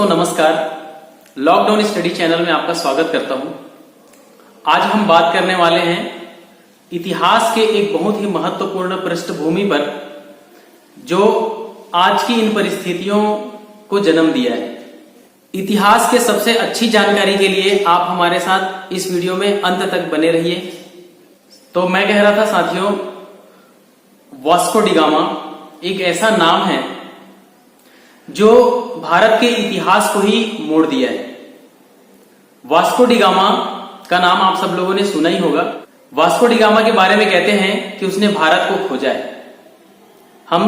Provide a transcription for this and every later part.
दोस्तों नमस्कार, lockdown study channel में आपका स्वागत करता हूं। आज हम बात करने वाले हैं इतिहास के एक बहुत ही महत्वपूर्ण पृष्ठभूमि पर जो आज की इन परिस्थितियों को जन्म दिया है। इतिहास के सबसे अच्छी जानकारी के लिए आप हमारे साथ इस वीडियो में अंत तक बने रहिए। तो मैं कह रहा था साथियों, वास्को डी गामा एक ऐसा नाम है जो भारत के इतिहास को ही मोड़ दिया है। वास्को डी गामा का नाम आप सब लोगों ने सुना ही होगा। वास्को डी गामा के बारे में कहते हैं कि उसने भारत को खोजा है। हम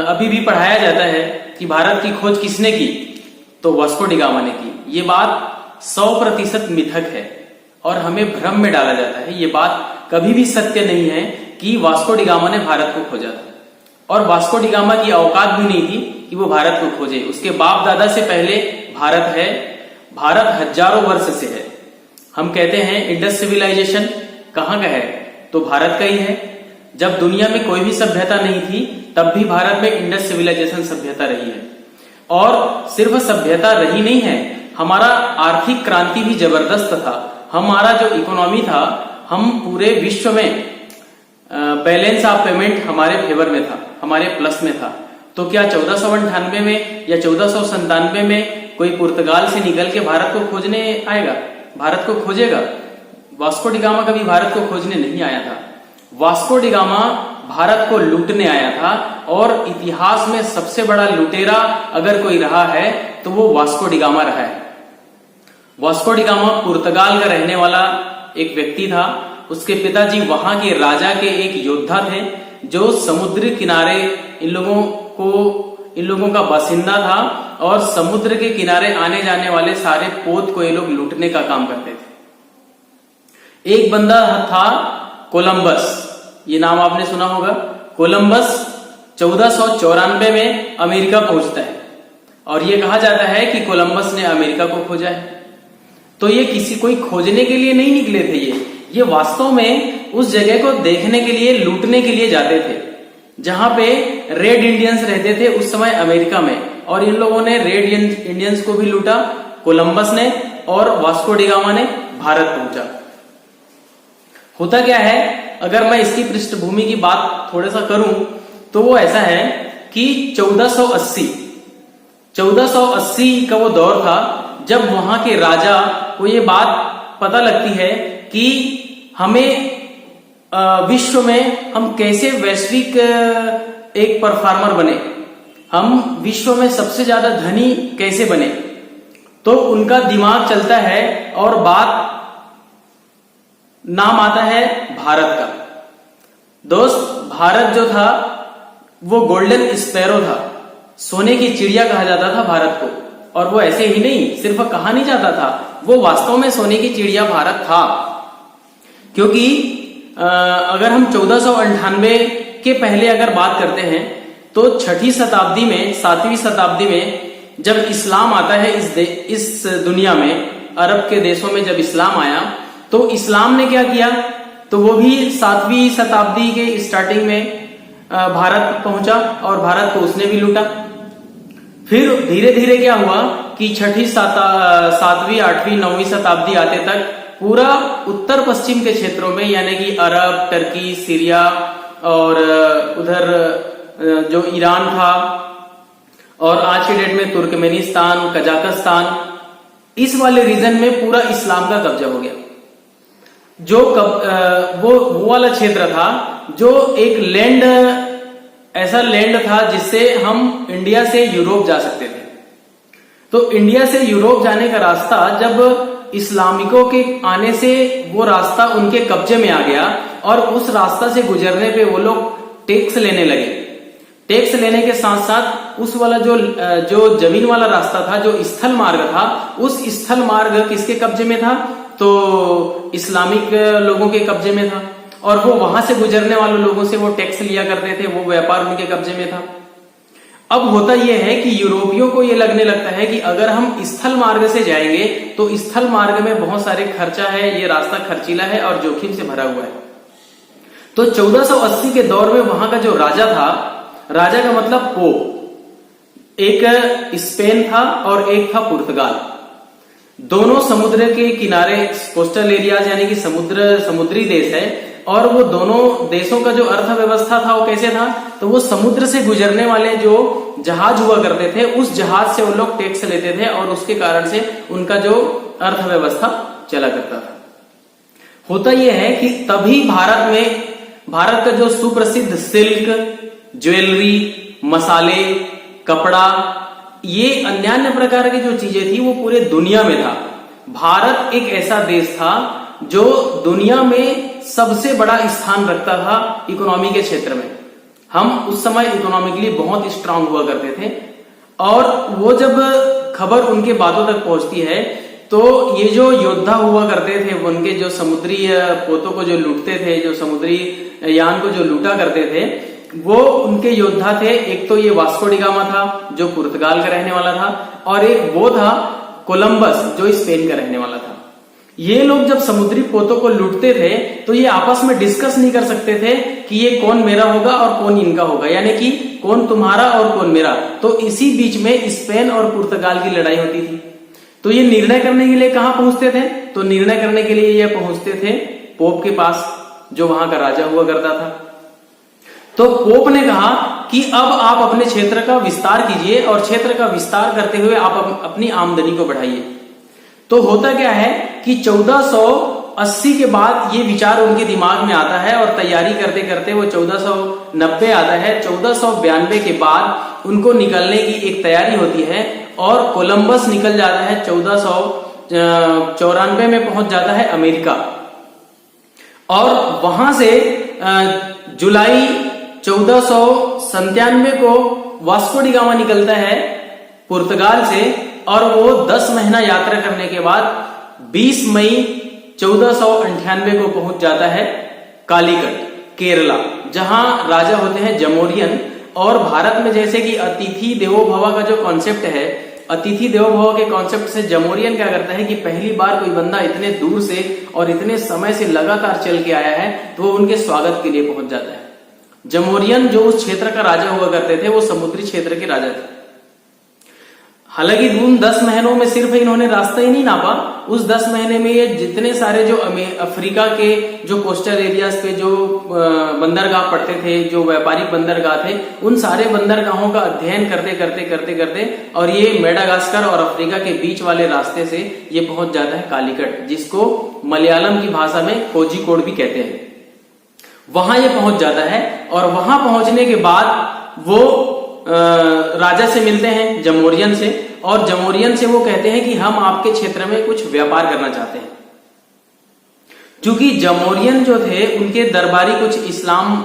अभी भी पढ़ाया जाता है कि भारत की खोज किसने की, तो वास्को डी गामा ने की। ये बात 100% मिथक है और हमें भ्रम में डाला जाता है। ये बात कभी भी सत्य नहीं है कि वास्को डी गामा ने भारत को खोजा था, और वास्को डी गामा की औकात भी नहीं थी कि वो भारत को खोजे। उसके बाप दादा से पहले भारत है। भारत हजारों वर्ष से है। हम कहते हैं इंडस सिविलाइजेशन कहाँ का है, तो भारत का ही है। जब दुनिया में कोई भी सभ्यता नहीं थी तब भी भारत में इंडस सिविलाइजेशन सभ्यता रही है। और सिर्फ सभ्यता रही नहीं है, हमारा आर्थिक क्रांति भी जबरदस्त था। हमारा जो इकोनॉमी था, हम पूरे विश्व में बैलेंस ऑफ पेमेंट हमारे फेवर में था, हमारे प्लस में था। तो क्या 1498 में या 1497 में कोई पुर्तगाल से निकल के भारत को खोजने आएगा, भारत को खोजेगा? वास्को डी गामा कभी भारत को खोजने नहीं आया था। वास्को डी गामा भारत को लूटने आया था, और इतिहास में सबसे बड़ा लुटेरा अगर कोई रहा है तो वो वास्को डी गामा रहा है। वास्को डी गामा पुर्तगाल का रहने वाला एक व्यक्ति था। उसके पिताजी वहां के राजा के एक योद्धा थे जो समुद्र किनारे इन लोगों का बासिंदा था, और समुद्र के किनारे आने जाने वाले सारे पोत को ये लोग लूटने का काम करते थे। एक बंदा था कोलंबस, ये नाम आपने सुना होगा। कोलंबस 1494 में अमेरिका पहुंचता है, और ये कहा जाता है कि कोलंबस ने अमेरिका को खोजा है। तो ये कोई खोजने के लिए नहीं निकले थे। ये वास्तव में उस जगह को देखने के लिए, लूटने के लिए जाते थे जहां पे रेड इंडियंस रहते थे उस समय अमेरिका में। और इन लोगों ने रेड इंडियंस को भी लूटा, कोलंबस ने, और वास्को डी गामा ने भारत पहुंचा। होता क्या है, अगर मैं इसकी पृष्ठभूमि की बात थोड़ा सा करूं तो वो ऐसा है कि 1480 का वो दौर था जब वहां के राजा को ये बात पता लगती है कि हमें विश्व में हम कैसे वैश्विक एक परफॉर्मर बने, हम विश्व में सबसे ज्यादा धनी कैसे बने। तो उनका दिमाग चलता है और नाम आता है भारत का। दोस्त, भारत जो था वो गोल्डन स्पैरो था, सोने की चिड़िया कहा जाता था भारत को। और वो ऐसे ही नहीं, सिर्फ कहा नहीं जाता था, वो वास्तव में सोने की चिड़िया भारत था। क्योंकि अगर हम 1498 के पहले अगर बात करते हैं तो 6वीं शताब्दी में, 7वीं शताब्दी में जब इस्लाम आता है इस दुनिया में, अरब के देशों में जब इस्लाम आया तो इस्लाम ने क्या किया, तो वो भी 7वीं शताब्दी के स्टार्टिंग में भारत पहुंचा और भारत को उसने भी लूटा। फिर धीरे धीरे क्या हुआ कि 6वीं, 7वीं, 8वीं, 9वीं शताब्दी आते तक पूरा उत्तर पश्चिम के क्षेत्रों में, यानी कि अरब, टर्की, सीरिया और उधर जो ईरान था, और आज के डेट में तुर्कमेनिस्तान, कजाकिस्तान, इस वाले रीजन में पूरा इस्लाम का कब्जा हो गया। वो वाला क्षेत्र था जो एक ऐसा लैंड था जिससे हम इंडिया से यूरोप जा सकते थे। तो इंडिया से यूरोप जाने का रास्ता जब इस्लामिकों के आने से वो रास्ता उनके कब्जे में आ गया, और उस रास्ता से गुजरने पे वो लोग टैक्स लेने लगे। टैक्स लेने के साथ साथ उस वाला जो जमीन वाला रास्ता था, जो स्थल मार्ग था, उस स्थल मार्ग किसके कब्जे में था, तो इस्लामिक लोगों के कब्जे में था। और वो वहां से गुजरने वाले लोगों से वो टैक्स लिया करते थे, वो व्यापार उनके कब्जे में था। अब होता यह है कि यूरोपियों को यह लगने लगता है कि अगर हम स्थल मार्ग से जाएंगे तो स्थल मार्ग में बहुत सारे खर्चा है, ये रास्ता खर्चीला है और जोखिम से भरा हुआ है। तो 1480 के दौर में वहां का जो राजा था, राजा का मतलब पोप, एक स्पेन था और एक था पुर्तगाल। दोनों समुद्र के किनारे, कोस्टल एरियाज यानी कि समुद्री देश है, और वो दोनों देशों का जो अर्थव्यवस्था था वो कैसे था, तो वो समुद्र से गुजरने वाले जो जहाज हुआ करते थे उस जहाज से वो लोग टैक्स लेते थे और उसके कारण से उनका जो अर्थव्यवस्था चला करता था। होता यह है कि तभी भारत का जो सुप्रसिद्ध सिल्क, ज्वेलरी, मसाले, कपड़ा, ये अन्य प्रकार की जो चीजें थी वो पूरे दुनिया में था। भारत एक ऐसा देश था जो दुनिया में सबसे बड़ा स्थान रखता था इकोनॉमी के क्षेत्र में। हम उस समय इकोनॉमिकली बहुत स्ट्रांग हुआ करते थे, और वो जब खबर उनके बातों तक पहुंचती है तो ये जो योद्धा हुआ करते थे, उनके जो समुद्री पोतों को जो लूटते थे, जो समुद्री यान को जो लूटा करते थे, वो उनके योद्धा थे। एक तो ये वास्को डी गामा था जो पुर्तगाल का रहने वाला था, और एक वो था कोलंबस जो स्पेन का रहने वाला था। ये लोग जब समुद्री पोतों को लूटते थे तो ये आपस में डिस्कस नहीं कर सकते थे कि ये कौन मेरा होगा और कौन इनका होगा, यानी कि कौन तुम्हारा और कौन मेरा। तो इसी बीच में स्पेन और पुर्तगाल की लड़ाई होती थी। तो ये निर्णय करने के लिए कहां पहुंचते थे, तो निर्णय करने के लिए ये पहुंचते थे पोप के पास, जो वहां का राजा हुआ करता था। तो पोप ने कहा कि अब आप अपने क्षेत्र का विस्तार कीजिए, और क्षेत्र का विस्तार करते हुए आप अपनी आमदनी को बढ़ाइए। तो होता क्या है कि 1480 के बाद ये विचार उनके दिमाग में आता है, और तैयारी करते करते वो 1490 आता है। 1492 के बाद उनको निकलने की एक तैयारी होती है, और कोलंबस निकल जाता है 1494 में पहुंच जाता है अमेरिका, और वहां से जुलाई 1497 को वास्को डी गामा निकलता है पुर्तगाल से, और वो 10 महीना यात्रा करने के बाद 20 मई 1498 को पहुंच जाता है कालीकट, केरला, जहां राजा होते हैं जमोरियन। और भारत में जैसे कि अतिथि देवो भव का जो कॉन्सेप्ट है, अतिथि देवो भव के कॉन्सेप्ट से जमोरियन क्या करता है कि पहली बार कोई बंदा इतने दूर से और इतने समय से लगातार चल के आया है तो वो उनके स्वागत के लिए पहुंच जाता है। जमोरियन जो उस क्षेत्र का राजा हुआ करते थे वो समुद्री क्षेत्र के राजा थे। हालांकि उन 10 महीनों में सिर्फ इन्होंने रास्ता ही नहीं नापा, उस 10 महीने में ये जितने सारे जो अफ्रीका के जो कोस्टल एरियाज पे जो बंदरगाह पड़ते थे, जो व्यापारिक बंदरगाह थे, उन सारे बंदरगाहों का अध्ययन करते और ये मेडागास्कर और अफ्रीका के बीच वाले रास्ते से ये पहुंच जाता है कालीकट, जिसको मलयालम की भाषा में कोझिकोड भी कहते हैं। वहां ये पहुंच जाता है, और वहां पहुंचने के बाद वो राजा से मिलते हैं, जमोरियन से, और जमोरियन से वो कहते हैं कि हम आपके क्षेत्र में कुछ व्यापार करना चाहते हैं। क्योंकि जमोरियन जो थे उनके दरबारी कुछ इस्लाम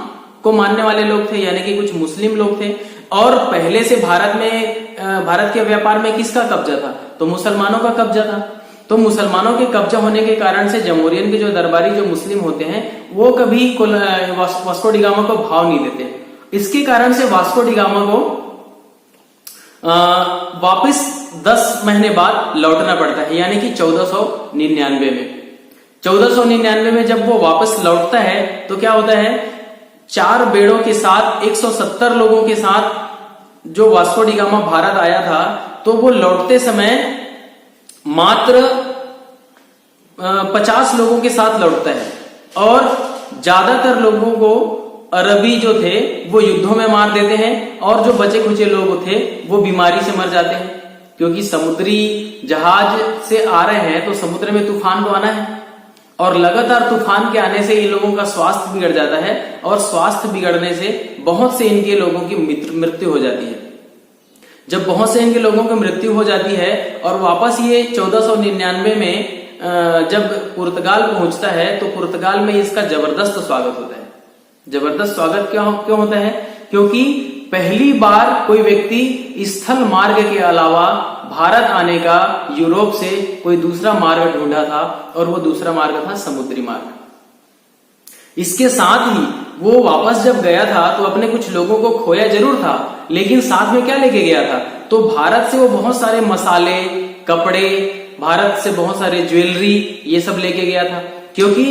को मानने वाले लोग थे, यानी कि कुछ मुस्लिम लोग थे, और पहले से भारत के व्यापार में किसका कब्जा था, तो मुसलमानों का कब्जा था। तो मुसलमानों के कब्जा होने के कारण से जमोरियन के जो दरबारी जो मुस्लिम होते हैं वो कभी वास्को डी गामा को भाव नहीं देते। इसके कारण से वास्को डी गामा को वापस 10 महीने बाद लौटना पड़ता है, यानी कि 1499 में। 1499 में जब वो वापस लौटता है तो क्या होता है, 4 बेड़ों के साथ 170 लोगों के साथ जो वास्को डी गामा भारत आया था, तो वो लौटते समय मात्र 50 लोगों के साथ लौटता है, और ज्यादातर लोगों को अरबी जो थे वो युद्धों में मार देते हैं, और जो बचे खुचे लोग थे वो बीमारी से मर जाते हैं। क्योंकि समुद्री जहाज से आ रहे हैं तो समुद्र में तूफान तो आना है, और लगातार तूफान के आने से इन लोगों का स्वास्थ्य बिगड़ जाता है, और स्वास्थ्य बिगड़ने से बहुत से इनके लोगों की मृत्यु हो जाती है। जब बहुत से इनके लोगों की मृत्यु हो जाती है और वापस ये 1499 में जब पुर्तगाल पहुंचता है, तो पुर्तगाल में इसका जबरदस्त स्वागत होता है। जबरदस्त स्वागत क्यों होता है, क्योंकि पहली बार कोई व्यक्ति स्थल मार्ग के अलावा भारत आने का यूरोप से कोई दूसरा मार्ग ढूंढा था, और वो दूसरा मार्ग था समुद्री मार्ग। इसके साथ ही वो वापस जब गया था तो अपने कुछ लोगों को खोया जरूर था, लेकिन साथ में क्या लेके गया था, तो भारत से वो बहुत सारे मसाले, कपड़े, भारत से बहुत सारे ज्वेलरी, ये सब लेके गया था। क्योंकि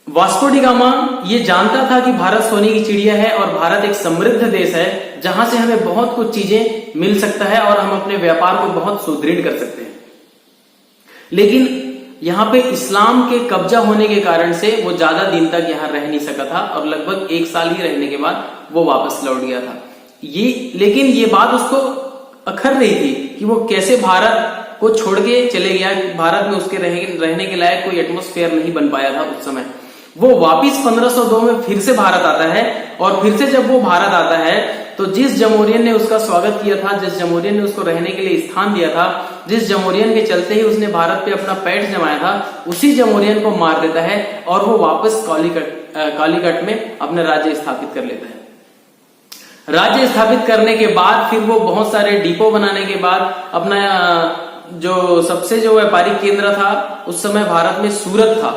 वास्को डी गामा ये जानता था कि भारत सोने की चिड़िया है और भारत एक समृद्ध देश है जहां से हमें बहुत कुछ चीजें मिल सकता है और हम अपने व्यापार को बहुत सुदृढ़ कर सकते हैं। लेकिन यहाँ पे इस्लाम के कब्जा होने के कारण से वो ज्यादा दिन तक यहाँ रह नहीं सका था और लगभग 1 साल ही रहने के बाद वो वापस लौट गया था। लेकिन ये बात उसको अखर रही थी कि वो कैसे भारत को छोड़ के चले गया। भारत में उसके रहने के लायक कोई एटमॉस्फेयर नहीं बन पाया था उस समय। वो वापिस 1502 में फिर से भारत आता है और फिर से जब वो भारत आता है तो जिस जमोरियन ने उसका स्वागत किया था, जिस जमोरियन ने उसको रहने के लिए स्थान दिया था, जिस जमोरियन के चलते ही उसने भारत पे अपना पैठ जमाया था, उसी जमोरियन को मार देता है और वो वापस कालीकट में अपना राज्य स्थापित कर लेता है। राज्य स्थापित करने के बाद फिर वो बहुत सारे डिपो बनाने के बाद अपना जो सबसे जो व्यापारिक केंद्र था उस समय भारत में सूरत था,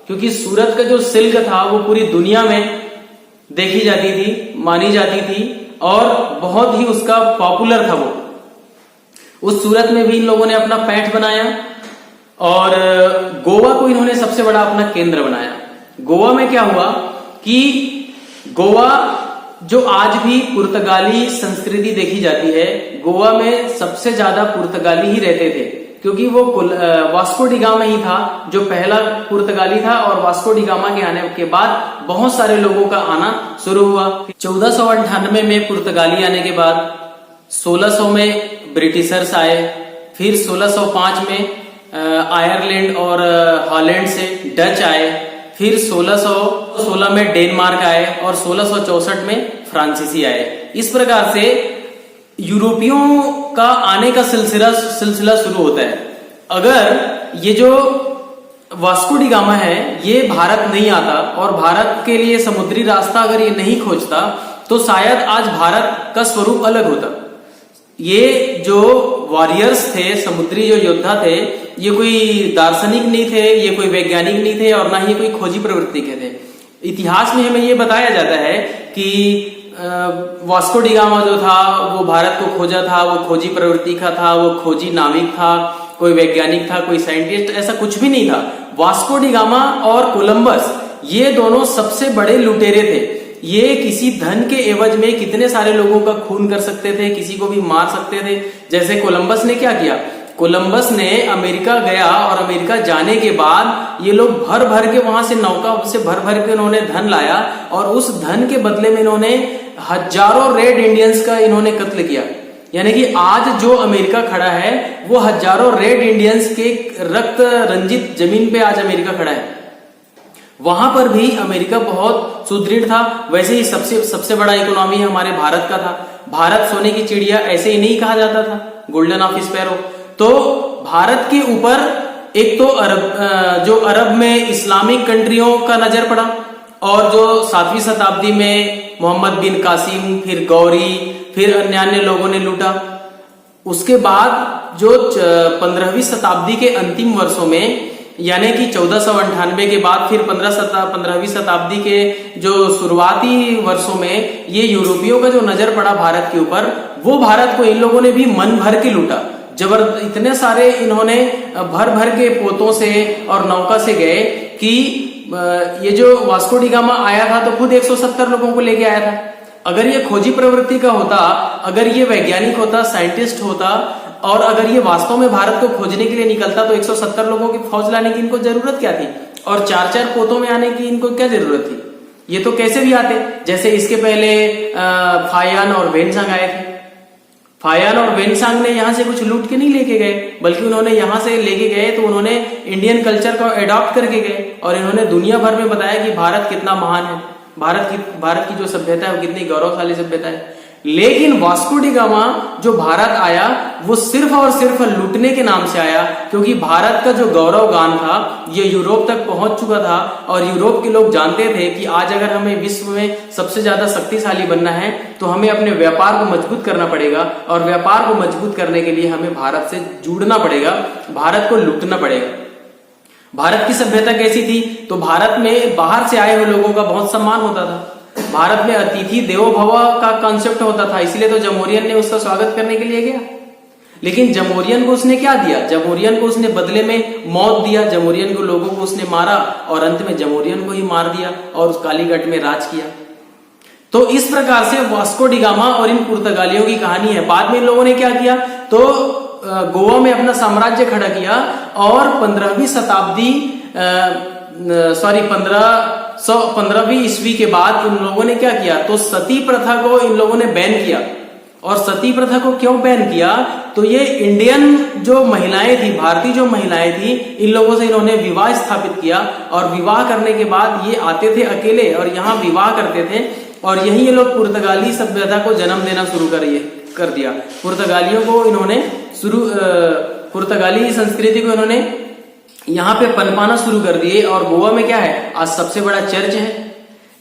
क्योंकि सूरत का जो सिल्क था वो पूरी दुनिया में देखी जाती थी, मानी जाती थी और बहुत ही उसका पॉपुलर था वो। उस सूरत में भी इन लोगों ने अपना पैठ बनाया और गोवा को इन्होंने सबसे बड़ा अपना केंद्र बनाया। गोवा में क्या हुआ कि गोवा जो आज भी पुर्तगाली संस्कृति देखी जाती है, गोवा में सबसे ज्यादा पुर्तगाली ही रहते थे, क्योंकि वो वास्को डी गामा ही था जो पहला पुर्तगाली था और वास्को डी गामा के आने के बाद बहुत सारे लोगों का आना शुरू हुआ। 1498 में पुर्तगाली आने के बाद 1600 में ब्रिटिशर्स आए, फिर 1605 में आयरलैंड और हॉलैंड से डच आए, फिर 1616 में डेनमार्क आए और 1664 में फ्रांसीसी आए। इस प्रकार से यूरोपियों का आने का सिलसिला शुरू होता है। अगर ये जो वास्को डी गामा है ये भारत नहीं आता और भारत के लिए समुद्री रास्ता अगर ये नहीं खोजता तो शायद आज भारत का स्वरूप अलग होता। ये जो वॉरियर्स थे, समुद्री जो योद्धा थे, ये कोई दार्शनिक नहीं थे, ये कोई वैज्ञानिक नहीं थे और ना ही कोई खोजी प्रवृत्ति के थे। इतिहास में हमें ये बताया जाता है कि वास्को डी गामा जो था वो भारत को खोजा था, वो खोजी प्रवृत्ति का था, वो खोजी नाविक था, कोई वैज्ञानिक था, कोई साइंटिस्ट, ऐसा कुछ भी नहीं था। वास्को डी गामा और कोलंबस ये दोनों सबसे बड़े लुटेरे थे। ये किसी धन के एवज में कितने सारे लोगों का खून कर सकते थे, किसी को भी मार सकते थे। जैसे कोलंबस ने क्या किया, कोलंबस ने अमेरिका गया और अमेरिका जाने के बाद ये लोग भर भर के वहां से नौका से भर भर के इन्होंने धन लाया और उस धन के बदले में इन्होंने हजारों रेड इंडियंस का इन्होंने कत्ल किया। यानी कि आज जो अमेरिका खड़ा है वो हजारों रेड इंडियंस के रक्त रंजित जमीन पे आज अमेरिका खड़ा है। वहां पर भी अमेरिका बहुत सुदृढ़ था। वैसे ही सबसे बड़ा इकोनॉमी हमारे भारत का था। भारत सोने की चिड़िया ऐसे ही नहीं कहा जाता था, गोल्डन ऑफ स्पैरो। तो भारत के ऊपर एक तो अरब में इस्लामिक कंट्रियों का नजर पड़ा और जो 7वीं शताब्दी में मोहम्मद बिन कासिम, फिर गौरी, फिर अन्य लोगों ने लूटा। उसके बाद जो 15वीं शताब्दी के अंतिम वर्षों में यानी कि 1498 के बाद फिर 15वीं शताब्दी के जो शुरुआती वर्षों में ये यूरोपियों का जो नजर पड़ा भारत के ऊपर, वो भारत को इन लोगों ने भी मन भर के लूटा। इतने सारे इन्होंने भर भर के पोतों से और नौका से गए कि ये जो वास्को डी गामा आया था तो खुद 170 लोगों को लेके आया था। अगर ये खोजी प्रवृत्ति का होता, अगर ये वैज्ञानिक होता, साइंटिस्ट होता और अगर ये वास्तव में भारत को खोजने के लिए निकलता तो 170 लोगों की फौज लाने की इनको जरूरत क्या थी और 4-4 पोतों में आने की इनको क्या जरूरत थी। ये तो कैसे भी आते, जैसे इसके पहले फायान और वेनसांग आए थे। फायान और वेनसांग ने यहाँ से कुछ लूट के नहीं लेके गए, बल्कि उन्होंने यहाँ से लेके गए तो उन्होंने इंडियन कल्चर को एडॉप्ट करके गए और इन्होंने दुनिया भर में बताया कि भारत कितना महान है, भारत की जो सभ्यता है वो कितनी गौरवशाली सभ्यता है। लेकिन वास्को डी गामा जो भारत आया वो सिर्फ और सिर्फ लूटने के नाम से आया, क्योंकि भारत का जो गौरव गान था ये यूरोप तक पहुंच चुका था और यूरोप के लोग जानते थे कि आज अगर हमें विश्व में सबसे ज्यादा शक्तिशाली बनना है तो हमें अपने व्यापार को मजबूत करना पड़ेगा और व्यापार को मजबूत करने के लिए हमें भारत से जुड़ना पड़ेगा, भारत को लूटना पड़ेगा। भारत की सभ्यता कैसी थी, तो भारत में बाहर से आए हुए लोगों का बहुत सम्मान होता था। भारत में अतिथि देवो भव का कॉन्सेप्ट होता था, इसलिए तो जमोरियन ने उसका स्वागत करने के लिए गया। लेकिन जमोरियन को उसने क्या दिया? जमोरियन को उसने बदले में मौत दिया, जमोरियन को लोगों को उसने मारा और अंत में जमोरियन को ही मार दिया और उस कालीगढ़ में राज किया। तो इस प्रकार से वास्को डी गामा और इन पुर्तगालियों की कहानी है। बाद में इन लोगों ने क्या किया, तो गोवा में अपना साम्राज्य खड़ा किया और 15वीं शताब्दी 15वीं ईस्वी के बाद इन लोगों ने क्या किया, तो सती प्रथा को इन लोगों ने बैन किया। और सती प्रथा को क्यों बैन किया, तो ये इंडियन जो महिलाएं थी, भारतीय जो महिलाएं थी, इन लोगों से इन्होंने विवाह स्थापित किया और विवाह करने के बाद ये आते थे अकेले और यहाँ विवाह करते थे और यही ये लोग पुर्तगाली सभ्यता को जन्म देना शुरू कर दिया। पुर्तगालियों को इन्होंने पुर्तगाली संस्कृति को इन्होंने यहाँ पे पनपाना शुरू कर दिए। और गोवा में क्या है, आज सबसे बड़ा चर्च है।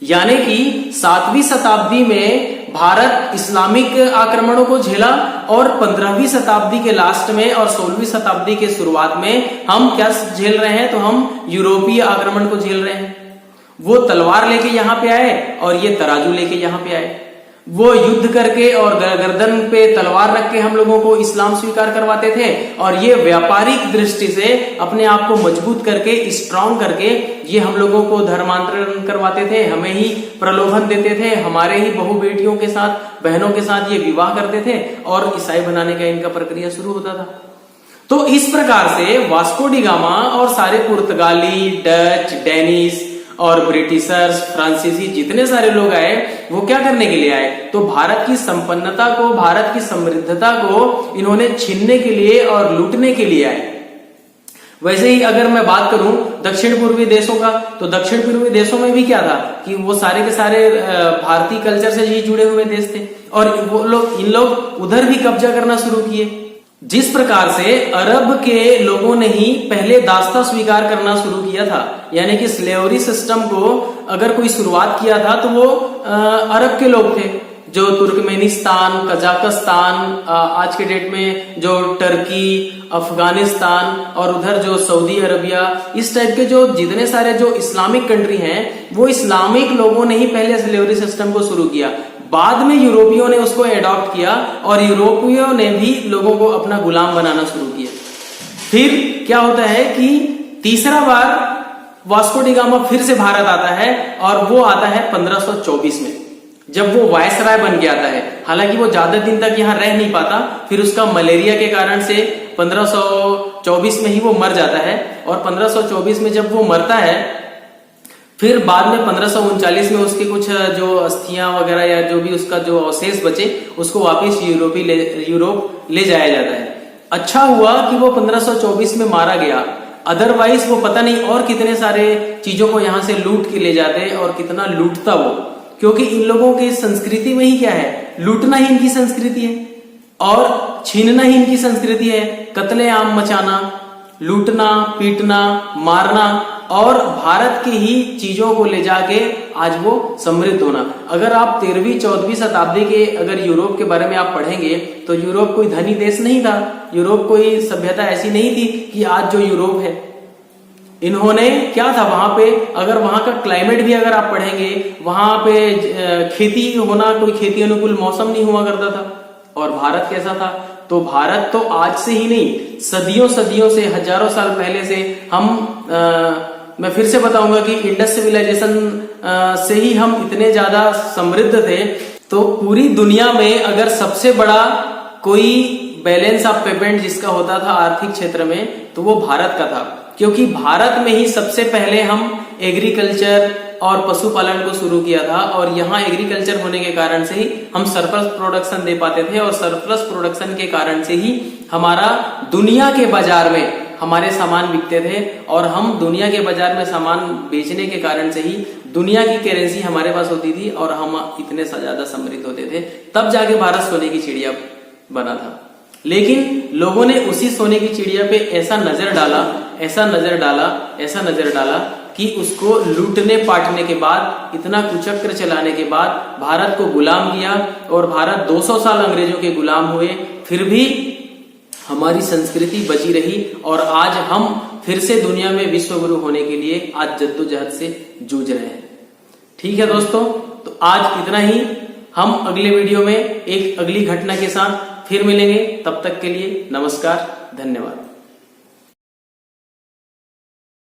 यानी कि 7वीं शताब्दी में भारत इस्लामिक आक्रमणों को झेला और 15वीं शताब्दी के लास्ट में और 16वीं शताब्दी के शुरुआत में हम क्या झेल रहे हैं, तो हम यूरोपीय आक्रमण को झेल रहे हैं। वो तलवार लेके यहाँ पे आए और ये तराजू लेके यहाँ पे आए। वो युद्ध करके और गर्दन पे तलवार रख के हम लोगों को इस्लाम स्वीकार करवाते थे और ये व्यापारिक दृष्टि से अपने आप को मजबूत करके, स्ट्रांग करके ये हम लोगों को धर्मांतरण करवाते थे, हमें ही प्रलोभन देते थे, हमारे ही बहु बेटियों के साथ, बहनों के साथ ये विवाह करते थे और ईसाई बनाने का इनका प्रक्रिया शुरू होता था। तो इस प्रकार से वास्को डी गामा और सारे पुर्तगाली, डच, डेनिश और ब्रिटिशर्स, फ्रांसीसी जितने सारे लोग आए, वो क्या करने के लिए आए, तो भारत की संपन्नता को, भारत की समृद्धता को इन्होंने छीनने के लिए और लूटने के लिए आए। वैसे ही अगर मैं बात करूं दक्षिण पूर्वी देशों का, तो दक्षिण पूर्वी देशों में भी क्या था कि वो सारे के सारे भारतीय कल्चर से ही जुड़े हुए देश थे और वो लोग, इन लोग उधर भी कब्जा करना शुरू किए। जिस प्रकार से अरब के लोगों ने ही पहले दास्ता स्वीकार करना शुरू किया था, यानी कि स्लेवरी सिस्टम को अगर कोई शुरुआत किया था तो वो अरब के लोग थे, जो तुर्कमेनिस्तान, कजाकिस्तान, आज के डेट में जो टर्की, अफगानिस्तान और उधर जो सऊदी अरबिया, इस टाइप के जो जितने सारे जो इस्लामिक कंट्री हैं, वो इस्लामिक लोगों ने ही पहले स्लेवरी सिस्टम को शुरू किया। बाद में यूरोपियों ने उसको एडॉप्ट किया और यूरोपियों ने भी लोगों को अपना गुलाम बनाना शुरू किया। फिर क्या होता है कि तीसरा बार वास्को डी गामा फिर से भारत आता है और वो आता है 1524 में, जब वो वायसराय बन के आता है। हालांकि वो ज्यादा दिन तक यहाँ रह नहीं पाता, फिर उसका मलेरिया के कारण से 1524 में ही वो मर जाता है। और 1524 में जब वो मरता है, फिर बाद में 1539 में उसके कुछ जो अस्थियां वगैरह या जो भी उसका जो अवशेष बचे, उसको वापस यूरोप ले जाया जाता है। अच्छा हुआ कि वो 1524 में मारा गया, अदरवाइज वो पता नहीं और कितने सारे चीजों को यहाँ से लूट के ले जाते और कितना लूटता वो, क्योंकि इन लोगों की संस्कृति में ही क्या है, लूटना ही इनकी संस्कृति है और छीनना ही इनकी संस्कृति है। कत्लेआम मचाना, लूटना, पीटना, मारना और भारत की ही चीजों को ले जाके आज वो समृद्ध होना। अगर आप 13वीं 14वीं शताब्दी के अगर यूरोप के बारे में आप पढ़ेंगे तो यूरोप कोई धनी देश नहीं था, यूरोप कोई सभ्यता ऐसी नहीं थी कि आज जो यूरोप है। इन्होंने क्या था वहां पे, अगर वहां का क्लाइमेट भी अगर आप पढ़ेंगे, वहां पे खेती होना, कोई खेती अनुकूल मौसम नहीं हुआ करता था। और भारत कैसा था, तो भारत तो आज से ही नहीं, सदियों से, हजारों साल पहले से हम मैं फिर से बताऊंगा कि इंडस सिविलाइजेशन से ही हम इतने ज्यादा समृद्ध थे। तो पूरी दुनिया में अगर सबसे बड़ा कोई बैलेंस ऑफ पेमेंट जिसका होता था आर्थिक क्षेत्र में, तो वो भारत का था, क्योंकि भारत में ही सबसे पहले हम एग्रीकल्चर और पशुपालन को शुरू किया था और यहाँ एग्रीकल्चर होने के कारण से ही हम सरप्लस प्रोडक्शन दे पाते थे और सरप्लस प्रोडक्शन के कारण से ही हमारा दुनिया के बाजार में हमारे सामान बिकते थे और हम दुनिया के बाजार में सामान बेचने के कारण से ही दुनिया की करेंसी हमारे पास होती थी और हम इतने ज्यादा समृद्ध होते थे। तब जाके भारत सोने की चिड़िया बना था। लेकिन लोगों ने उसी सोने की चिड़िया पे ऐसा नजर डाला कि उसको लूटने पाटने के बाद, इतना कुचक्र चलाने के बाद भारत को गुलाम किया और भारत 200 साल अंग्रेजों के गुलाम हुए, फिर भी हमारी संस्कृति बची रही और आज हम फिर से दुनिया में विश्व गुरु होने के लिए आज जद्दोजहद से जूझ रहे हैं। ठीक है दोस्तों, तो आज इतना ही। हम अगले वीडियो में एक अगली घटना के साथ फिर मिलेंगे, तब तक के लिए नमस्कार, धन्यवाद।